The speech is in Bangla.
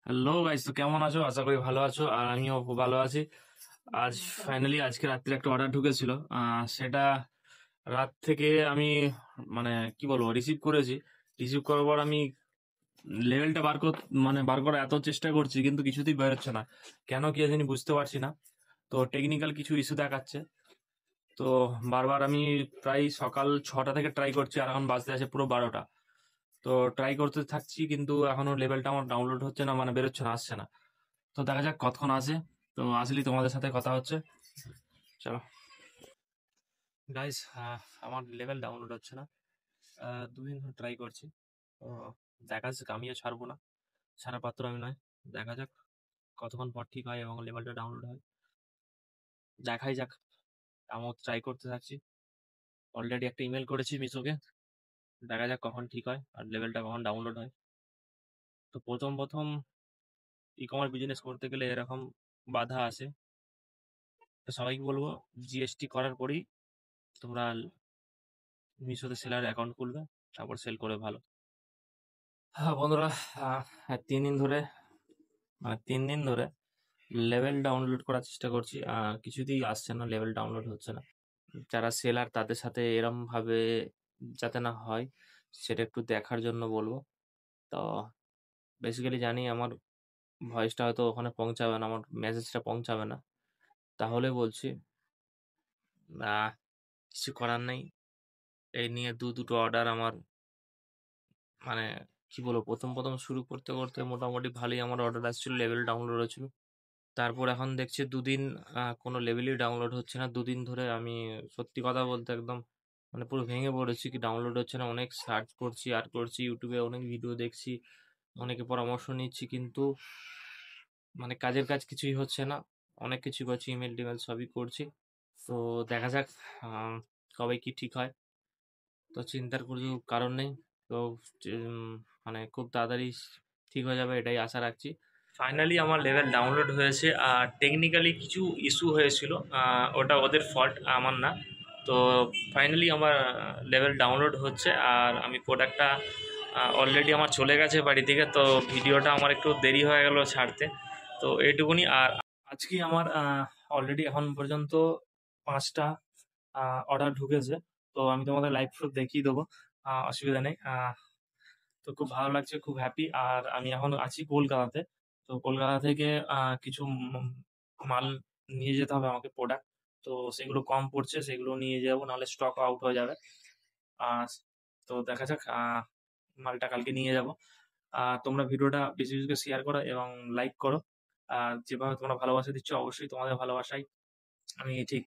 হ্যালো গাইস, তো কেমন আছো? আশা করি ভালো আছো, আর আমিও খুব ভালো আছি। আজ ফাইনালি আজকে রাত্রে একটা অর্ডার ঢুকেছিল। সেটা রাত থেকে আমি মানে কি বলবো রিসিভ করেছি। রিসিভ করার পর আমি লেভেলটা বার করার এত চেষ্টা করছি, কিন্তু কিছুতেই বেরোচ্ছে না। কেন কি জানি বুঝতে পারছি না। তো টেকনিক্যাল কিছু ইস্যু দেখাচ্ছে। তো বারবার আমি প্রায় সকাল 6টা থেকে ট্রাই করছি, আর এখন বাজতে আছে পুরো 12টা। তো ট্রাই করতে থাকছি, কিন্তু এখনো লেভেলটা আমার ডাউনলোড হচ্ছে না, মানে বেরোচ্ছে না, আসছে না। তো দেখা যাক কতক্ষণ আসে। তো আসলেই তোমাদের সাথে কথা হচ্ছে। চলো গাইস, আমার লেভেল ডাউনলোড হচ্ছে না। 2 দিন ধরে ট্রাই করছি। তো দেখা যাচ্ছে, আমিও ছাড়বো না, ছাড়া পাত্র আমি নয়। দেখা যাক কতক্ষণ পর ঠিক হয় এবং লেভেলটা ডাউনলোড হয়। দেখাই যাক। আমিও ট্রাই করতে থাকছি। অলরেডি একটা ইমেল করেছি মিশোকে। দেখা যাক কখন ঠিক হয় আর লেভেলটা কখন ডাউনলোড হয়। তো প্রথম প্রথম ই কমার্স বিজনেস করতে গেলে এরকম বাধা আসে। তো সবাইকে বলবো, জিএসটি করার পরেই তোমরা মিশোতে সেলার অ্যাকাউন্ট খুলবে, তারপর সেল করে ভালো। হ্যাঁ বন্ধুরা, 3 দিন ধরে 3 দিন ধরে লেভেল ডাউনলোড করার চেষ্টা করছি, কিছুতেই আসছে না, লেভেল ডাউনলোড হচ্ছে না। যারা সেলার তাদের সাথে এরম ভাবে যাতে না হয়, সেটা একটু দেখার জন্য বলবো। তো বেসিক্যালি জানি আমার ভয়েসটা হয়তো ওখানে পৌঁছাবে না, আমার মেসেজটা পৌঁছাবে না। তাহলে বলছি, আহ কিছু করার নেই। এই নিয়ে দুটো অর্ডার আমার, মানে কি বলবো, প্রথম শুরু করতে করতে মোটামুটি ভালোই আমার অর্ডার আসছিল, লেভেল ডাউনলোড হয়েছিল। তারপর এখন দেখছি 2 দিন কোনো লেভেলই ডাউনলোড হচ্ছে না। 2 দিন ধরে আমি সত্যি কথা বলতে একদম মানে পুরো ভেঙে পড়েছি, কি ডাউনলোড হচ্ছে না। অনেক সার্চ করছি আর করছি, ইউটিউবে অনেক ভিডিও দেখছি, অনেকে পরামর্শ নিচ্ছি, কিন্তু মানে কাজের কাজ কিছুই হচ্ছে না। অনেক কিছু করছি, ইমেল টিমেল সবই করছি। তো দেখা যাক আহ, কবে কি ঠিক হয়। তো চিন্তার কোনো কারণ নেই। তো উম, মানে খুব তাড়াতাড়ি ঠিক হয়ে যাবে, এটাই আশা রাখছি। ফাইনালি আমার লেভেল ডাউনলোড হয়েছে, আর টেকনিক্যালি কিছু ইস্যু হয়েছিল, ওটা ওদের ফল্ট, আমার না। তো ফাইনালি আমার লেভেল ডাউনলোড হচ্ছে, আর আমি প্রোডাক্টটা অলরেডি আমার চলে গেছে বাড়ি থেকে। তো ভিডিওটা আমার একটু দেরি হয়ে গেল ছাড়তে। তো এইটুকুনি। আর আজকে আমার অলরেডি এখন পর্যন্ত 5টা অর্ডার ঢুকেছে। তো আমি তোমাদের লাইভ প্রুফ দেখিয়ে দেবো, অসুবিধা নেই। তো খুব ভালো লাগছে, খুব হ্যাপি। আর আমি এখন আছি কলকাতাতে। তো কলকাতা থেকে কিছু মাল নিয়ে যেতে হবে আমাকে, প্রোডাক্ট। তো সেগুলো কম পড়ছে, সেগুলো নিয়ে যাবো, নাহলে স্টক আউট হয়ে যাবে। আহ, তো দেখা যাক, মালটা কালকে নিয়ে যাব। তোমরা ভিডিওটা বেশি বেশি করে শেয়ার করো এবং লাইক করো। যেভাবে তোমরা ভালোবাসা দিচ্ছ, অবশ্যই তোমাদের ভালোবাসাই আমি ঠিক